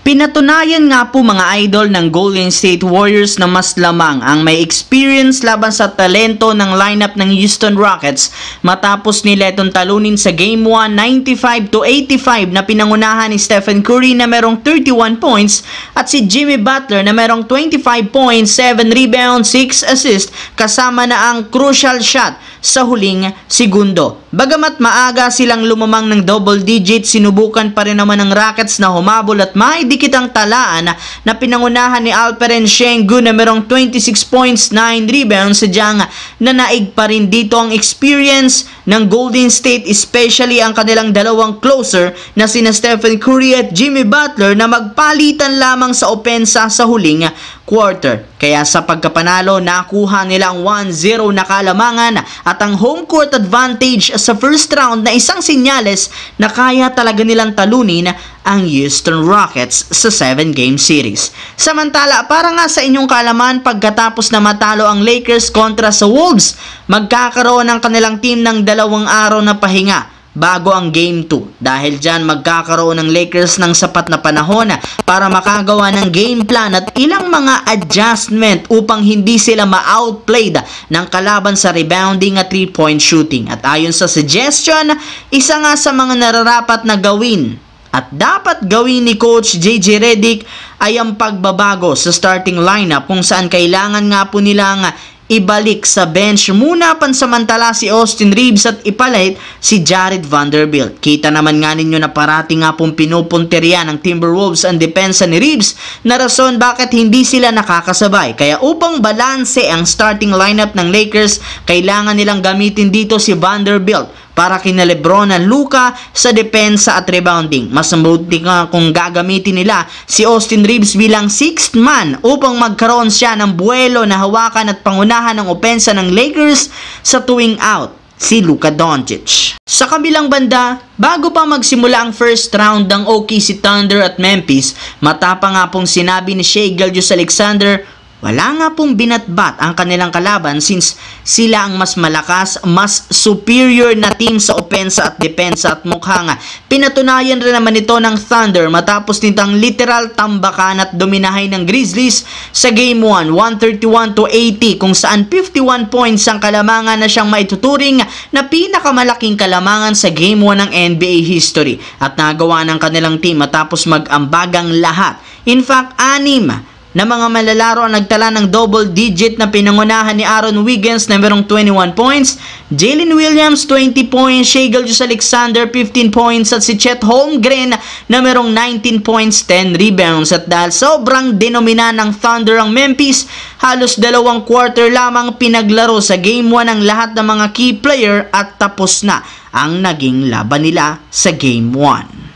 Pinatunayan nga po mga idol ng Golden State Warriors na mas lamang ang may experience laban sa talento ng lineup ng Houston Rockets matapos nila itong talunin sa Game 1 95-85 na pinangunahan ni Stephen Curry na merong 31 points at si Jimmy Butler na merong 25 points, 7 rebounds, 6 assists kasama na ang crucial shot sa huling segundo. Bagamat maaga silang lumamang ng double digit, sinubukan pa rin naman ng Rockets na humabol at maidikit ang talaan na pinangunahan ni Alperen Sengun na merong 26 points, 9 rebounds. Sadyang nanaig pa rin dito ang experience ng Golden State, especially ang kanilang dalawang closer na sina Stephen Curry at Jimmy Butler na magpalitan lamang sa opensa sa huling quarter. Kaya sa pagkapanalo, nakuha nila ang 1-0 na kalamangan at ang home court advantage sa first round na isang sinyales na kaya talaga nilang talunin ang Houston Rockets sa 7-game series. Samantala, para nga sa inyong kaalaman, pagkatapos na matalo ang Lakers kontra sa Wolves, magkakaroon ng kanilang team ng 2 araw na pahinga bago ang Game 2. Dahil dyan, magkakaroon ng Lakers ng sapat na panahon para makagawa ng game plan at ilang mga adjustment upang hindi sila ma-outplayed ng kalaban sa rebounding at 3-point shooting. At ayon sa suggestion, isa nga sa mga nararapat na gawin at dapat gawin ni Coach JJ Redick ay ang pagbabago sa starting lineup kung saan kailangan nga po nilang ibalik sa bench muna pansamantala si Austin Reaves at ipalit si Jared Vanderbilt. Kita naman nga ninyo na parati nga pong pinupunteriya ng Timberwolves ang depensa ni Reaves na rason bakit hindi sila nakakasabay. Kaya upang balanse ang starting lineup ng Lakers, kailangan nilang gamitin dito si Vanderbilt para kina Lebron at Luka sa depensa at rebounding. Mas mabuti nga kung gagamitin nila si Austin Reaves bilang 6th man upang magkaroon siya ng buwelo na hawakan at pangunahan ng opensa ng Lakers sa tuwing out si Luka Doncic. Sa kabilang banda, bago pa magsimula ang first round ng OKC Thunder at Memphis, matapang nga pong sinabi ni Shai Gilgeous-Alexander, wala nga pong binatbat ang kanilang kalaban since sila ang mas malakas, mas superior na team sa opensa at depensa at mukhang pinatunayan rin naman ito ng Thunder matapos nitang literal tambakan at dominahay ng Grizzlies sa Game 1, 131-80 kung saan 51 points ang kalamangan na siyang maituturing na pinakamalaking kalamangan sa Game 1 ng NBA history at nagawa ng kanilang team matapos mag-ambagang lahat. In fact, 6 na mga malalaro ang nagtala ng double digit na pinangunahan ni Aaron Wiggins na merong 21 points, Jalen Williams 20 points, Shai Gilgeous-Alexander 15 points at si Chet Holmgren na merong 19 points, 10 rebounds. At dahil sobrang denomina ng Thunder ang Memphis, halos 2 quarter lamang pinaglaro sa Game 1 ang lahat ng mga key player at tapos na ang naging laban nila sa Game 1.